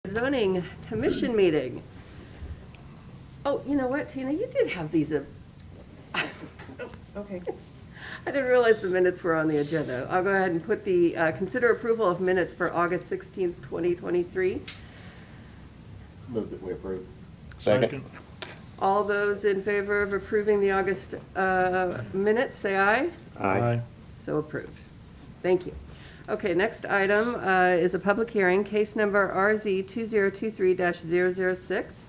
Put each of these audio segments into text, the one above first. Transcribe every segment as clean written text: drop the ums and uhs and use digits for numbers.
Zoning Commission meeting. Oh, you know what, Tina, you did have these. Okay. I didn't realize the minutes were on the agenda. I'll go ahead and put the, consider approval of minutes for August 16th, 2023. Move that we approve. Second. All those in favor of approving the August minutes, say aye. Aye. So approved. Thank you. Okay, next item is a public hearing, case number RZ 2023-006.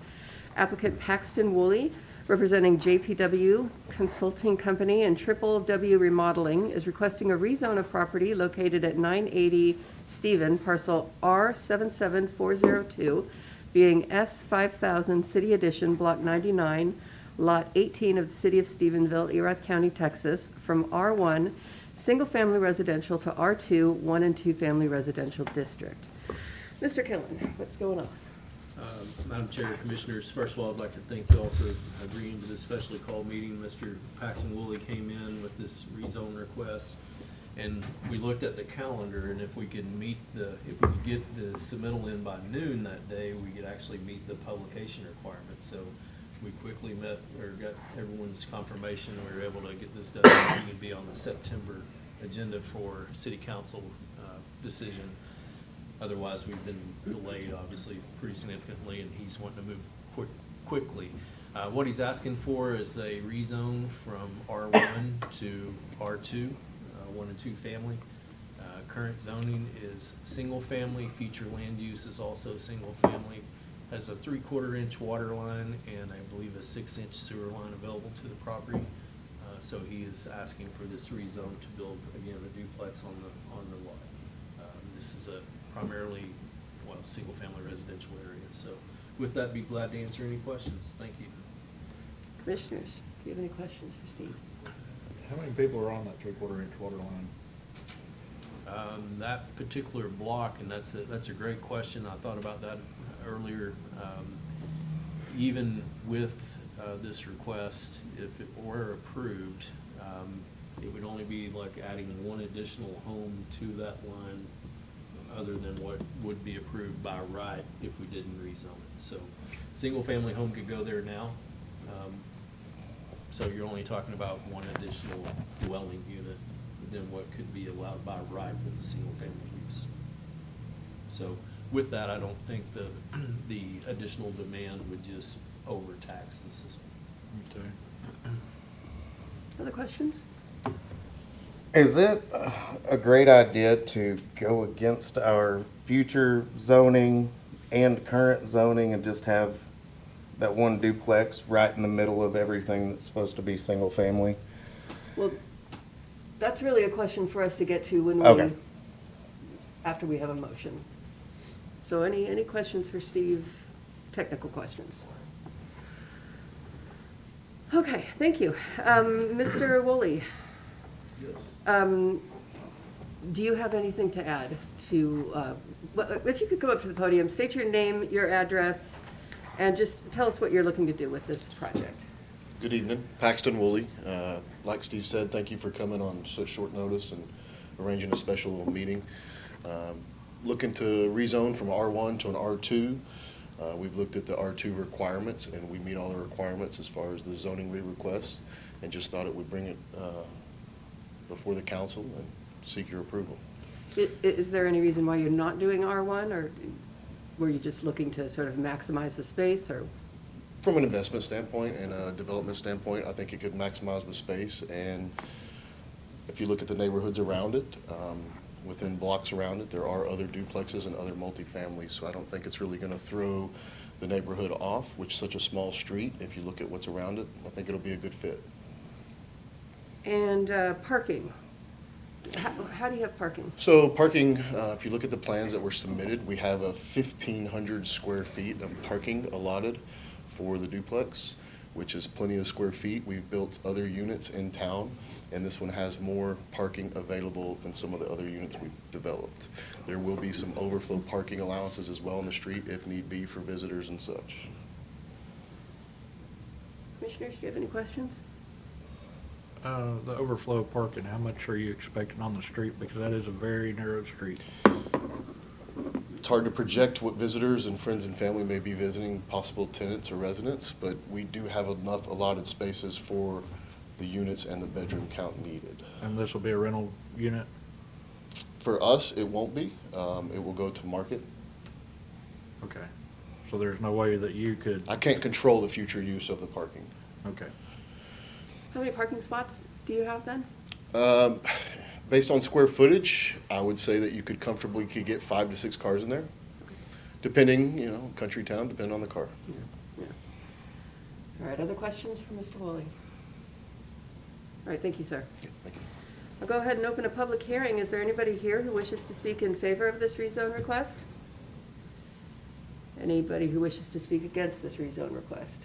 Applicant Paxton Woolley, representing JPW Consulting Company and Triple W Remodeling, is requesting a rezone of property located at 980 Stephen, parcel R77402, being S5000 City Edition, Block 99, Lot 18 of the City of Stephenville, Erath County, Texas, from R1 Single-Family Residential to R2 1 and 2 Family Residential District. Mr. Killen, what's going on? Madam Chair, Commissioners, first of all, I'd like to thank you all for agreeing to this specially called meeting. Mr. Paxton Woolley came in with this rezone request, and we looked at the calendar, and if we could get the submittal in by noon that day, we could actually meet the publication requirements. So we quickly got everyone's confirmation, and we were able to get this done. We could be on the September agenda for City Council decision. Otherwise, we've been delayed, obviously, pretty significantly, and he's wanting to move quickly. What he's asking for is a rezone from R1 to R2, 1 and 2 family. Current zoning is single family. Future land use is also single family. Has a 3/4 inch water line and I believe a 6-inch sewer line available to the property. So he is asking for this rezone to build, again, a duplex on the lot. This is a primarily, single-family residential area. So with that, be glad to answer any questions. Thank you. Commissioners, do you have any questions for Steve? How many people are on that 3/4 inch water line? That particular block, and that's a great question. I thought about that earlier. Even with this request, if it were approved, it would only be like adding one additional home to that line other than what would be approved by right if we didn't rezone it. So single-family home could go there now. So you're only talking about one additional dwelling unit than what could be allowed by right with the single-family use. So with that, I don't think the additional demand would just overtax the system. Okay. Other questions? Is it a great idea to go against our future zoning and current zoning and just have that one duplex right in the middle of everything that's supposed to be single family? Well, that's really a question for us to get to when Okay. after we have a motion. So any questions for Steve? Technical questions? Okay, thank you. Mr. Woolley? Yes. Do you have anything to add to, if you could come up to the podium, state your name, your address, and just tell us what you're looking to do with this project. Good evening, Paxton Woolley. Like Steve said, thank you for coming on such short notice and arranging a special meeting. Looking to rezone from R1 to an R2. We've looked at the R2 requirements and we meet all the requirements as far as the zoning re-request, and just thought it would bring it before the council and seek your approval. Is there any reason why you're not doing R1, or were you just looking to sort of maximize the space, or? From an investment standpoint and a development standpoint, I think it could maximize the space. And if you look at the neighborhoods around it, within blocks around it, there are other duplexes and other multifamilies. So I don't think it's really going to throw the neighborhood off, which is such a small street. If you look at what's around it, I think it'll be a good fit. And parking? How do you have parking? So parking, if you look at the plans that were submitted, we have a 1,500 square feet of parking allotted for the duplex, which is plenty of square feet. We've built other units in town, and this one has more parking available than some of the other units we've developed. There will be some overflow parking allowances as well on the street if need be for visitors and such. Commissioners, do you have any questions? The overflow parking, how much are you expecting on the street? Because that is a very narrow street. hard to project what visitors and friends and family may be visiting, possible tenants or residents, but we do have enough allotted spaces for the units and the bedroom count needed. And this will be a rental unit? For us, it won't be. It will go to market. Okay. So there's no way that you could, I can't control the future use of the parking. okay. How many parking spots do you have then? Based on square footage, I would say that you could comfortably get 5 to 6 cars in there, depending, country town, depending on the car. Yeah. All right, other questions for Mr. Woolley? All right, thank you, sir. Okay, thank you. I'll go ahead and open a public hearing. Is there anybody here who wishes to speak in favor of this rezone request? Anybody who wishes to speak against this rezone request?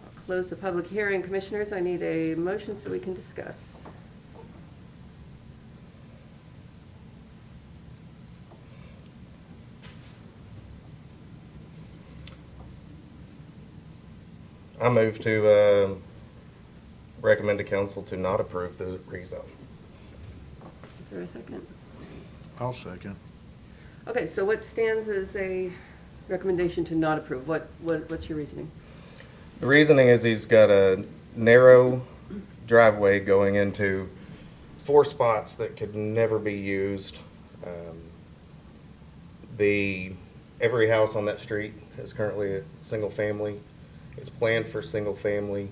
I'll close the public hearing. Commissioners, I need a motion so we can discuss. I move to recommend to council to not approve the rezone. Is there a second? I'll second. Okay, so what stands as a recommendation to not approve? What's your reasoning? The reasoning is he's got a narrow driveway going into 4 spots that could never be used. Every house on that street is currently a single family. It's planned for single family.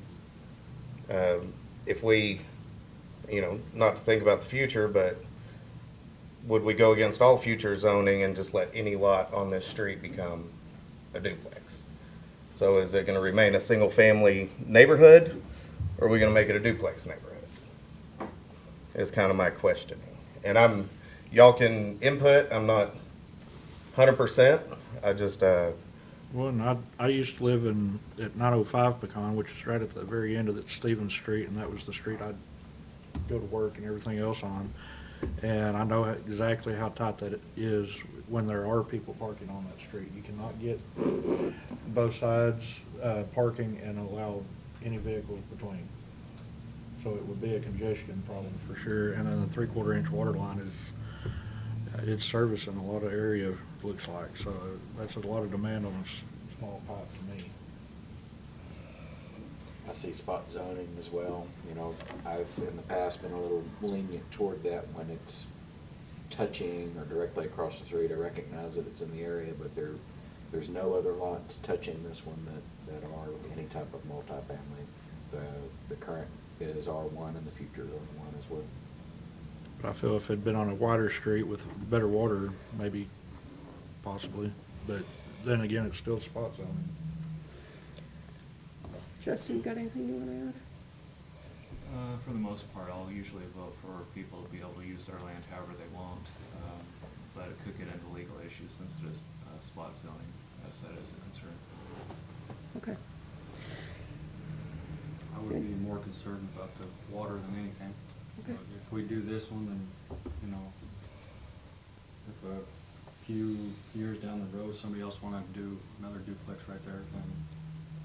If we, not to think about the future, but would we go against all future zoning and just let any lot on this street become a duplex? So is it gonna remain a single family neighborhood, or are we gonna make it a duplex neighborhood? Is kind of my questioning. And y'all can input, I'm not 100%, I just, Well, and I used to live at 905 Pecan, which is right at the very end of that Stevens Street, and that was the street I'd go to work and everything else on. And I know exactly how tight that is when there are people parking on that street. You cannot get both sides parking and allow any vehicles between. So it would be a congestion problem for sure. And then the 3/4 inch water line it's servicing a lot of area, looks like. So that's a lot of demand on a small pipe to me. I see spot zoning as well. I've in the past been a little lenient toward that when it's touching or directly across the street. I recognize that it's in the area, but there's no other lots touching this one that are any type of multifamily. The current is R1 and the future is R1 as well. But I feel if it'd been on a wider street with better water, maybe, possibly. But then again, it's still spot zoning. Justin, you got anything you want to add? For the most part, I'll usually vote for people to be able to use their land however they want, but it could get into legal issues since it is spot zoning, as that is a concern. Okay. I would be more concerned about the water than anything. Okay. If we do this one, then, if a few years down the road, somebody else wanted to do another duplex right there, then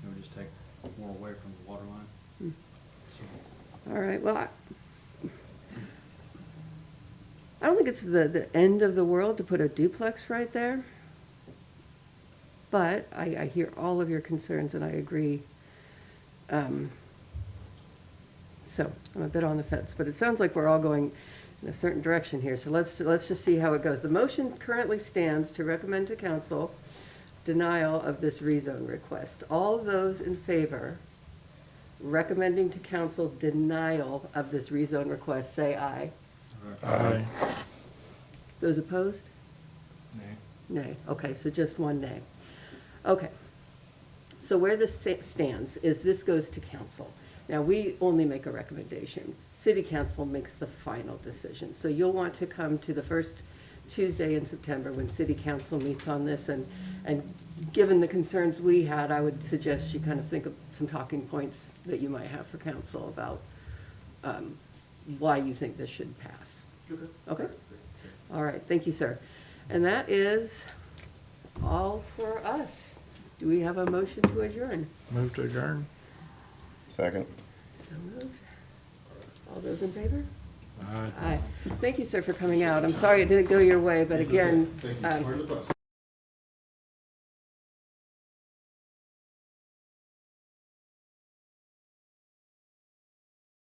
it would just take more away from the water line. Hmm. So, All right, well, I don't think it's the end of the world to put a duplex right there. But I hear all of your concerns and I agree. So I'm a bit on the fence, but it sounds like we're all going in a certain direction here. So let's just see how it goes. The motion currently stands to recommend to council denial of this rezone request. All those in favor recommending to council denial of this rezone request, say aye. Aye. Those opposed? Nay. Nay. Okay, so just one nay. Okay. So where this stands is this goes to council. Now, we only make a recommendation. City council makes the final decision. So you'll want to come to the first Tuesday in September when city council meets on this. And given the concerns we had, I would suggest you kind of think of some talking points that you might have for council about why you think this should pass. Okay? All right, thank you, sir. And that is all for us. Do we have a motion to adjourn? Move to adjourn? Second. So moved. All those in favor? Aye. Aye. Thank you, sir, for coming out. I'm sorry it didn't go your way, but It's okay. again, Thank you. Part of the process.